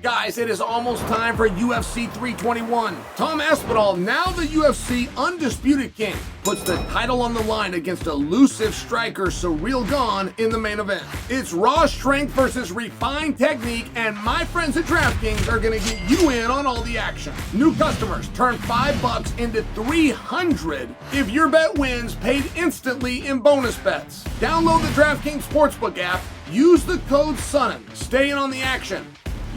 Guys, it is almost time for UFC 321. Tom Aspinall, now the UFC Undisputed King, puts the title on the line against elusive striker Ciryl Gane in the main event. It's raw strength versus refined technique, and my friends at DraftKings are going to get you in on all the action. New customers turn $5 into $300 if your bet wins, paid instantly in bonus bets. Download the DraftKings Sportsbook app, use the code SONNEN, stay in on the action.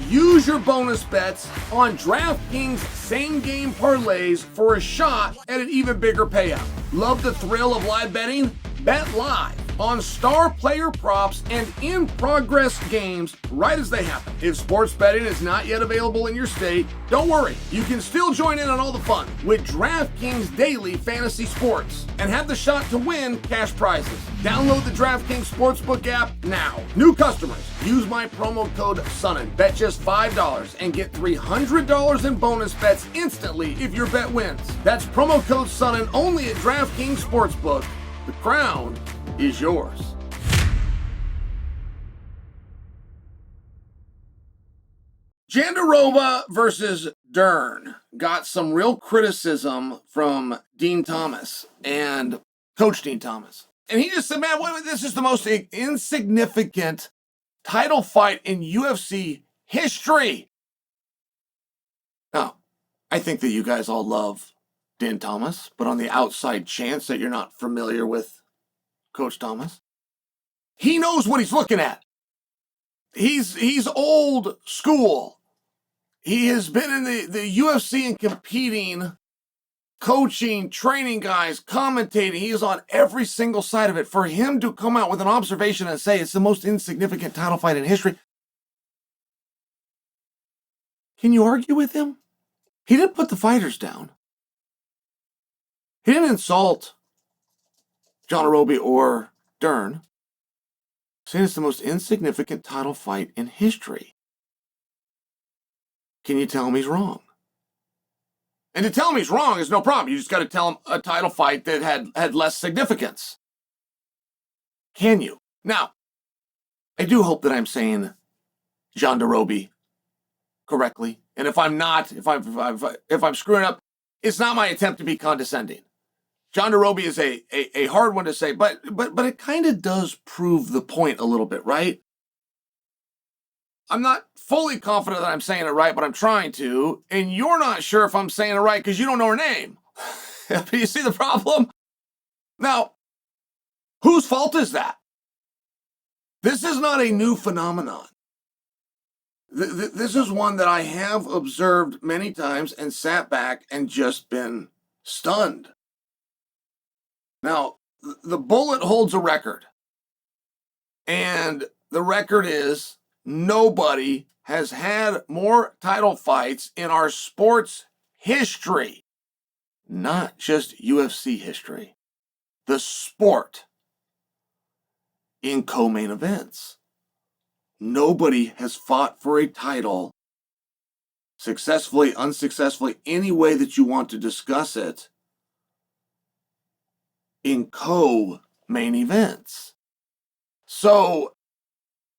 Use your bonus bets on DraftKings same-game parlays for a shot at an even bigger payout. Love the thrill of live betting? Bet live on star player props and in-progress games right as they happen. If sports betting is not yet available in your state, don't worry. You can still join in on all the fun with DraftKings Daily Fantasy Sports and have the shot to win cash prizes. Download the DraftKings Sportsbook app now. New customers, use my promo code SONNEN. Bet just $5 and get $300 in bonus bets instantly if your bet wins. That's promo code SONNEN only at DraftKings Sportsbook. The crown is yours. Jandiroba versus Dern got some real criticism from Dean Thomas and Coach Dean Thomas. And he just said, man, this is the most insignificant title fight in UFC history. Now, I think that you guys all love Dean Thomas, but on the outside chance that you're not familiar with Coach Thomas, he knows what he's looking at. He's old school. He has been in the UFC and competing, coaching, training guys, commentating. He is on every single side of it. For him to come out with an observation and say it's the most insignificant title fight in history, can you argue with him? He didn't put the fighters down. He didn't insult Jandiroba or Dern, saying it's the most insignificant title fight in history. Can you tell him he's wrong? And to tell him he's wrong is no problem. You just got to tell him a title fight that had less significance. Can you? Now, I do hope that I'm saying Jandiroba correctly. And if I'm not, if I'm screwing up, it's not my attempt to be condescending. Jandiroba is a hard one to say, but it kind of does prove the point a little bit, right? I'm not fully confident that I'm saying it right, but I'm trying to, and you're not sure if I'm saying it right because you don't know her name. You see the problem? Now, whose fault is that? This is not a new phenomenon. This is one that I have observed many times and sat back and just been stunned. Now, the Bullet holds a record, and the record is nobody has had more title fights in our sports history, not just UFC history, the sport, in co-main events. Nobody has fought for a title successfully, unsuccessfully, any way that you want to discuss it, in co-main events. So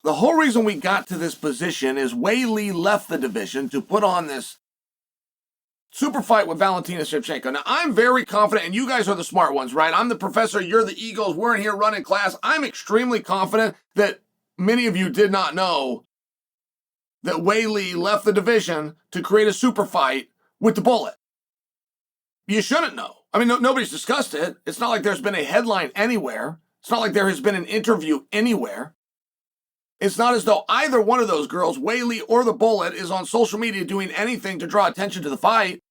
the whole reason we got to this position is Weili left the division to put on this super fight with Valentina Shevchenko. Now, I'm very confident, and you guys are the smart ones, right? I'm the professor, you're the Eagles, we're in here running class. I'm extremely confident that many of you did not know that Weili left the division to create a super fight with the Bullet. You shouldn't know. I mean, nobody's discussed it. It's not like there's been a headline anywhere. It's not like there has been an interview anywhere. It's not as though either one of those girls, Weili or the Bullet, is on social media doing anything to draw attention to the fight.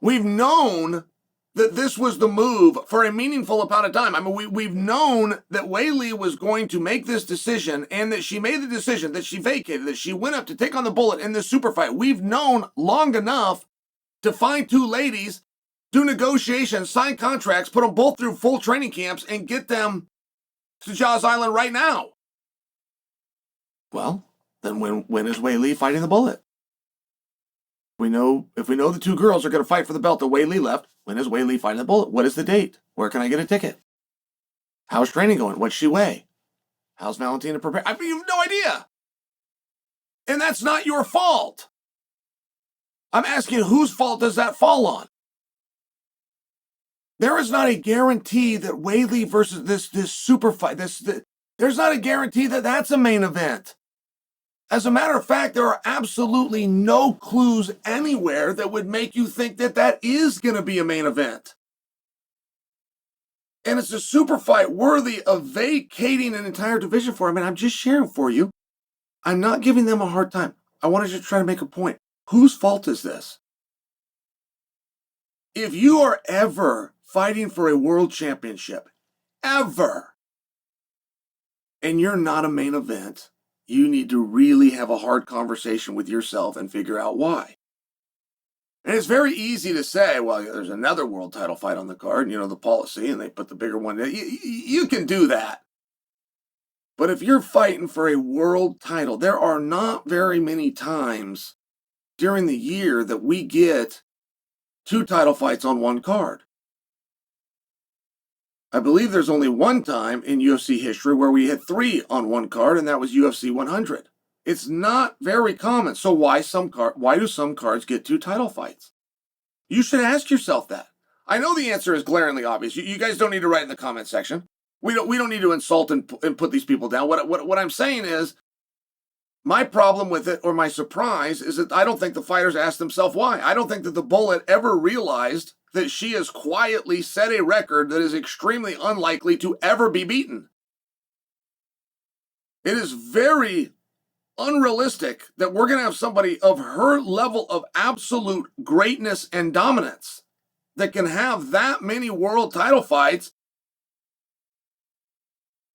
We've known that this was the move for a meaningful amount of time. I mean, we've known that Weili was going to make this decision and that she made the decision, that she vacated, that she went up to take on the Bullet in this super fight. We've known long enough to find two ladies, do negotiations, sign contracts, put them both through full training camps, and get them to Jaws Island right now. Well, then when is Weili fighting the Bullet? If we know the two girls are going to fight for the belt that Weili left, when is Weili fighting the Bullet? What is the date? Where can I get a ticket? How's training going? What's she weigh? How's Valentina prepared? I mean, you have no idea. And that's not your fault. I'm asking, whose fault does that fall on? There is not a guarantee that Weili versus this super fight, there's not a guarantee that that's a main event. As a matter of fact, there are absolutely no clues anywhere that would make you think that that is going to be a main event. And it's a super fight worthy of vacating an entire division for. I mean, I'm just sharing for you. I'm not giving them a hard time. I wanted to try to make a point. Whose fault is this? If you are ever fighting for a world championship, ever, and you're not a main event, you need to really have a hard conversation with yourself and figure out why. And it's very easy to say, well, there's another world title fight on the card, the policy, and they put the bigger one. You can do that. But if you're fighting for a world title, there are not very many times during the year that we get 2 title fights on one card. I believe there's only one time in UFC history where we had 3 on one card, and that was UFC 100. It's not very common. So why do some cards get 2 title fights? You should ask yourself that. I know the answer is glaringly obvious. You guys don't need to write in the comment section. We don't need to insult and put these people down. What I'm saying is, my problem with it, or my surprise, is that I don't think the fighters asked themselves why. I don't think that the Bullet ever realized that she has quietly set a record that is extremely unlikely to ever be beaten. It is very unrealistic that we're going to have somebody of her level of absolute greatness and dominance that can have that many world title fights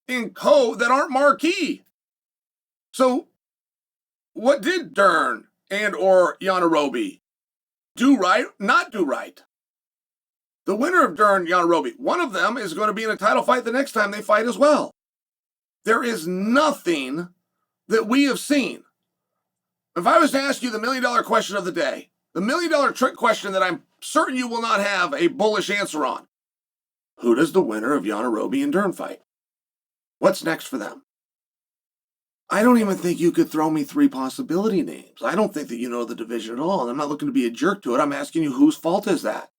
that aren't marquee. So what did Dern and or Jandiroba do right, not do right? The winner of Dern and Jandiroba, one of them is going to be in a title fight the next time they fight as well. There is nothing that we have seen. If I was to ask you the $1 million question of the day, the $1 million trick question that I'm certain you will not have a bullish answer on, who does the winner of Jandiroba and Dern fight? What's next for them? I don't even think you could throw me 3 possibility names. I don't think that you know the division at all, and I'm not looking to be a jerk to it. I'm asking you, whose fault is that?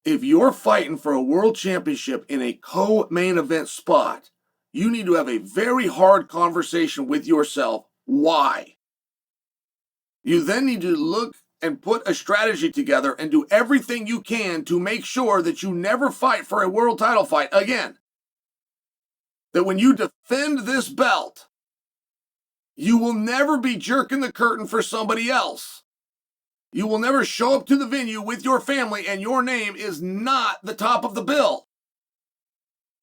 If you're fighting for a world championship in a co-main event spot, you need to have a very hard conversation with yourself. Why? You then need to look and put a strategy together and do everything you can to make sure that you never fight for a world title fight again. That when you defend this belt, you will never be jerking the curtain for somebody else. You will never show up to the venue with your family and your name is not the top of the bill.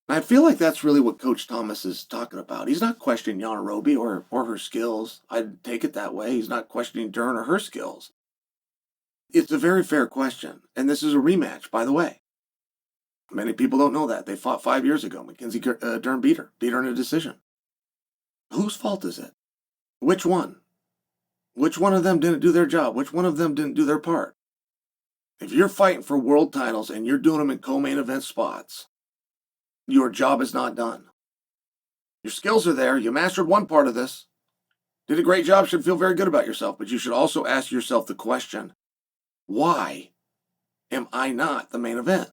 I feel like that's really what Coach Thomas is talking about. He's not questioning Jandiroba or her skills. I'd take it that way. He's not questioning Dern or her skills. It's a very fair question. And this is a rematch, by the way. Many people don't know that. They fought 5 years ago. Mackenzie Dern beat her in a decision. Whose fault is it? Which one? Which one of them didn't do their job? Which one of them didn't do their part? If you're fighting for world titles and you're doing them in co-main event spots, your job is not done. Your skills are there. You mastered one part of this. Did a great job. Should feel very good about yourself. But you should also ask yourself the question, why am I not the main event?